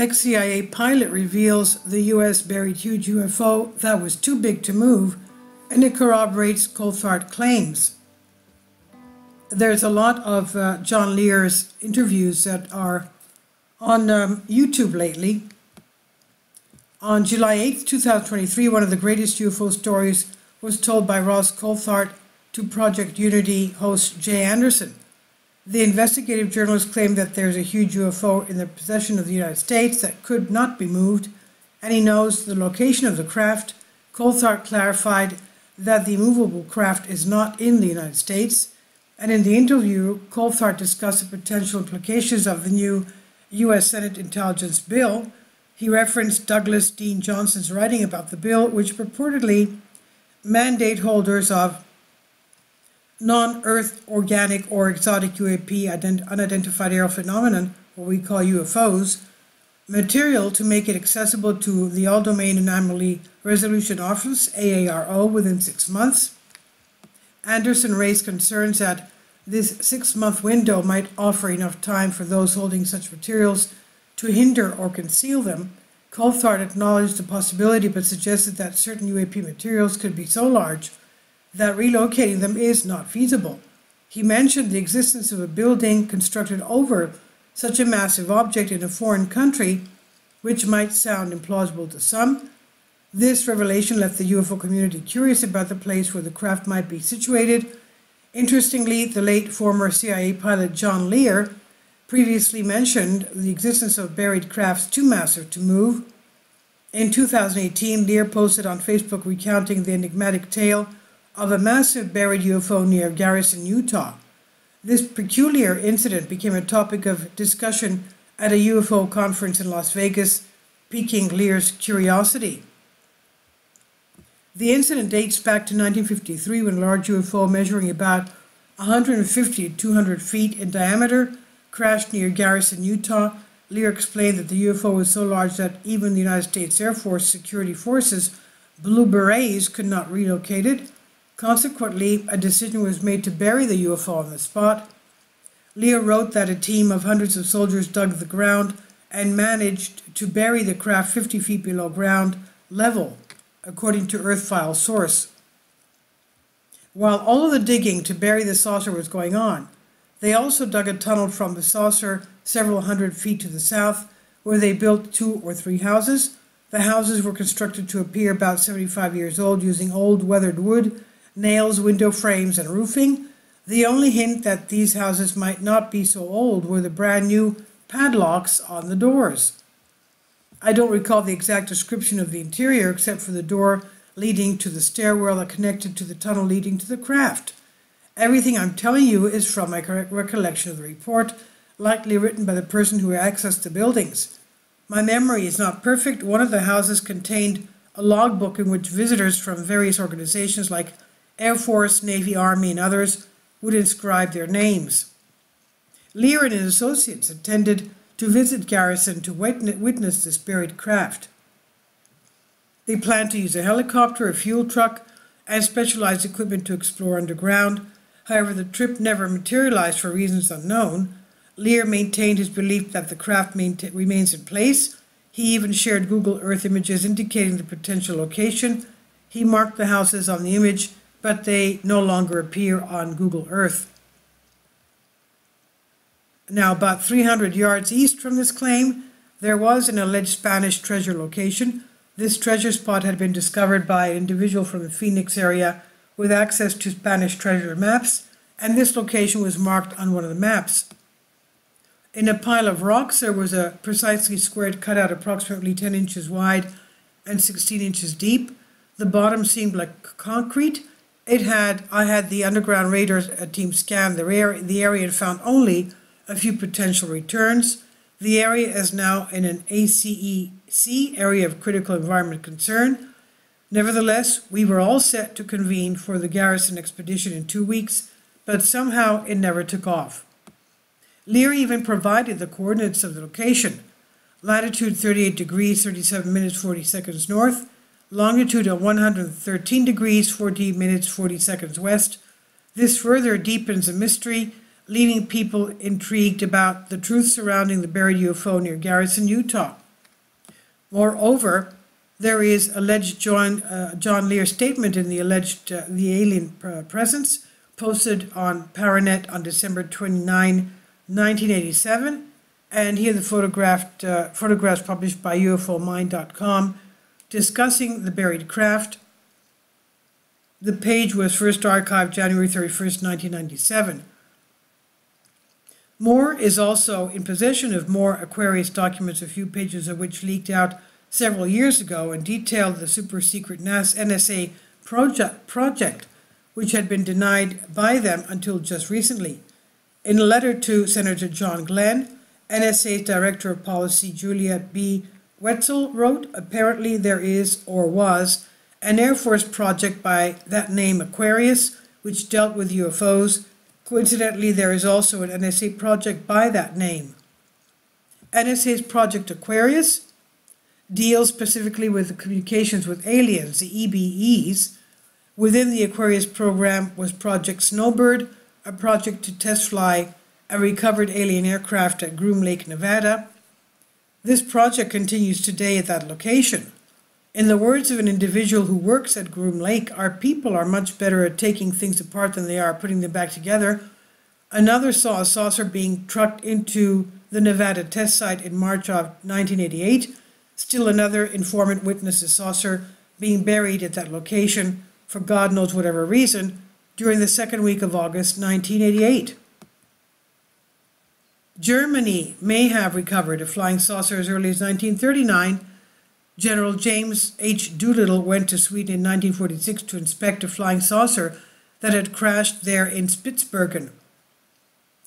Ex-CIA pilot reveals the U.S. buried huge UFO that was too big to move, and it corroborates Coulthart claims. There's a lot of John Lear's interviews that are on YouTube lately. On July 8, 2023, one of the greatest UFO stories was told by Ross Coulthart to Project Unity host Jay Anderson. The investigative journalist claimed that there's a huge UFO in the possession of the United States that could not be moved, and he knows the location of the craft. Coulthart clarified that the movable craft is not in the United States, and in the interview, Coulthart discussed the potential implications of the new U.S. Senate Intelligence Bill. He referenced Douglas Dean Johnson's writing about the bill, which purportedly mandate holders of non-Earth organic or exotic UAP unidentified aerial phenomenon, what we call UFOs, material to make it accessible to the All-Domain Anomaly Resolution Office, AARO, within 6 months. Anderson raised concerns that this 6-month window might offer enough time for those holding such materials to hinder or conceal them. Coulthart acknowledged the possibility but suggested that certain UAP materials could be so large that relocating them is not feasible. He mentioned the existence of a building constructed over such a massive object in a foreign country, which might sound implausible to some. This revelation left the UFO community curious about the place where the craft might be situated. Interestingly, the late former CIA pilot John Lear previously mentioned the existence of buried crafts too massive to move. In 2018, Lear posted on Facebook recounting the enigmatic tale of a massive buried UFO near Garrison, Utah. This peculiar incident became a topic of discussion at a UFO conference in Las Vegas, piquing Lear's curiosity. The incident dates back to 1953 when a large UFO measuring about 150 to 200 feet in diameter crashed near Garrison, Utah. Lear explained that the UFO was so large that even the United States Air Force security forces, Blue Berets, could not relocate it. Consequently, a decision was made to bury the UFO on the spot. Lear wrote that a team of hundreds of soldiers dug the ground and managed to bury the craft 50 feet below ground level, according to Earthfile source. While all of the digging to bury the saucer was going on, they also dug a tunnel from the saucer several hundred feet to the south, where they built 2 or 3 houses. The houses were constructed to appear about 75 years old using old weathered wood, nails, window frames, and roofing. The only hint that these houses might not be so old were the brand new padlocks on the doors. I don't recall the exact description of the interior except for the door leading to the stairwell that connected to the tunnel leading to the craft. Everything I'm telling you is from my correct recollection of the report, likely written by the person who accessed the buildings. My memory is not perfect. One of the houses contained a logbook in which visitors from various organizations like Air Force, Navy, Army, and others would inscribe their names. Lear and his associates intended to visit Garrison to witness this buried craft. They planned to use a helicopter, a fuel truck, and specialized equipment to explore underground. However, the trip never materialized for reasons unknown. Lear maintained his belief that the craft remains in place. He even shared Google Earth images indicating the potential location. He marked the houses on the image, but they no longer appear on Google Earth. Now, about 300 yards east from this claim, there was an alleged Spanish treasure location. This treasure spot had been discovered by an individual from the Phoenix area with access to Spanish treasure maps, and this location was marked on one of the maps. In a pile of rocks, there was a precisely squared cutout approximately 10 inches wide and 16 inches deep. The bottom seemed like concrete. I had the underground radar team scan the area and found only a few potential returns. The area is now in an ACEC, Area of Critical Environment Concern. Nevertheless, we were all set to convene for the Garrison expedition in 2 weeks, but somehow it never took off. Lear even provided the coordinates of the location: latitude 38 degrees 37 minutes 40 seconds north, longitude of 113 degrees 40 minutes 40 seconds west. This further deepens the mystery, leaving people intrigued about the truth surrounding the buried UFO near Garrison, Utah. Moreover, there is alleged John Lear statement in the alleged the alien presence posted on Paranet on December 29, 1987, and here the photographs published by UFOmind.com discussing the buried craft. The page was first archived January 31st, 1997. Moore is also in possession of more Aquarius documents, a few pages of which leaked out several years ago and detailed the super-secret NSA project, which had been denied by them until just recently. In a letter to Senator John Glenn, NSA's Director of Policy Juliet B. Wetzel wrote, apparently there is, or was, an Air Force project by that name Aquarius, which dealt with UFOs. Coincidentally, there is also an NSA project by that name. NSA's Project Aquarius deals specifically with the communications with aliens, the EBEs. Within the Aquarius program was Project Snowbird, a project to test fly a recovered alien aircraft at Groom Lake, Nevada. This project continues today at that location. In the words of an individual who works at Groom Lake, our people are much better at taking things apart than they are putting them back together. Another saw a saucer being trucked into the Nevada test site in March of 1988. Still another informant witnessed a saucer being buried at that location for God knows whatever reason during the second week of August 1988. Germany may have recovered a flying saucer as early as 1939. General James H. Doolittle went to Sweden in 1946 to inspect a flying saucer that had crashed there in Spitsbergen.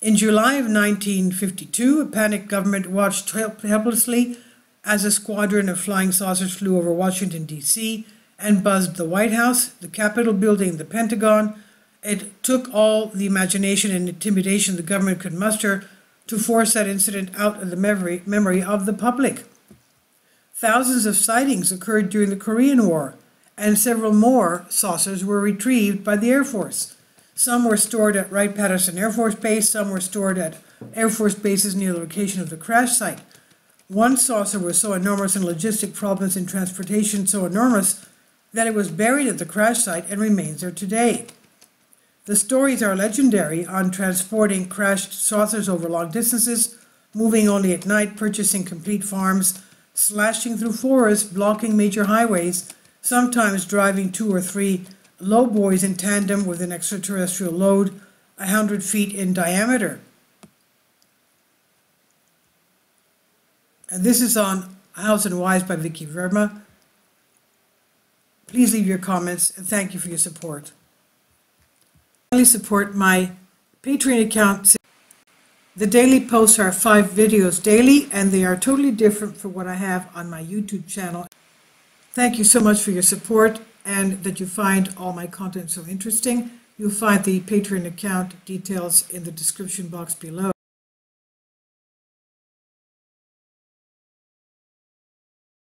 In July of 1952, a panicked government watched helplessly as a squadron of flying saucers flew over Washington, D.C. and buzzed the White House, the Capitol building, the Pentagon. It took all the imagination and intimidation the government could muster to force that incident out of the memory of the public. Thousands of sightings occurred during the Korean War, and several more saucers were retrieved by the Air Force. Some were stored at Wright-Patterson Air Force Base, some were stored at Air Force bases near the location of the crash site. One saucer was so enormous and logistic problems in transportation so enormous that it was buried at the crash site and remains there today. The stories are legendary on transporting crashed saucers over long distances, moving only at night, purchasing complete farms, slashing through forests, blocking major highways, sometimes driving 2 or 3 lowboys in tandem with an extraterrestrial load 100 feet in diameter. And this is on House and Wise by Vicky Verma. Please leave your comments and thank you for your support. Finally, support my Patreon account. The daily posts are 5 videos daily, and they are totally different from what I have on my YouTube channel. Thank you so much for your support and that you find all my content so interesting. You'll find the Patreon account details in the description box below.